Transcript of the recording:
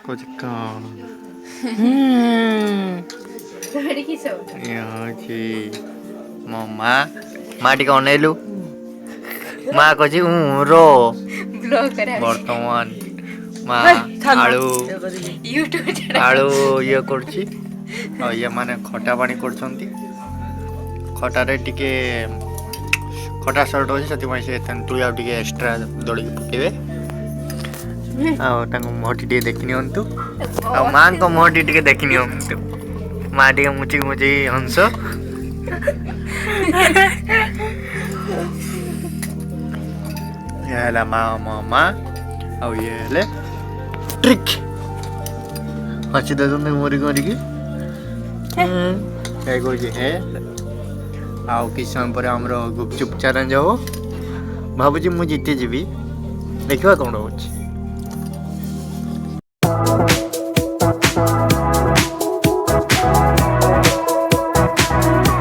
कुछ कौन मो माँ टी अनेलु माँ कही रो बर्तमान माँ आलू आलू ये करछि ये माने खटा पानी करछंती खटारे टिके खटा सर्ट होछि सति से तेंतुली आ टिके एक्स्ट्रा दड़ी पकेबे आ तांको मोटी टिके देखिनि हंतु आ मां को मोटी टिके देखिनि हंतु मां टिके मुची मुची हंस ये ला मामा आ ये ले ट्रिक हसी दे तुम मोरी करी की काय को जे है आउ किछ समय पर हमरो गुपचुप चैलेंज हो भाबुजी मु जीते जीबी देखिबा कोन होछि।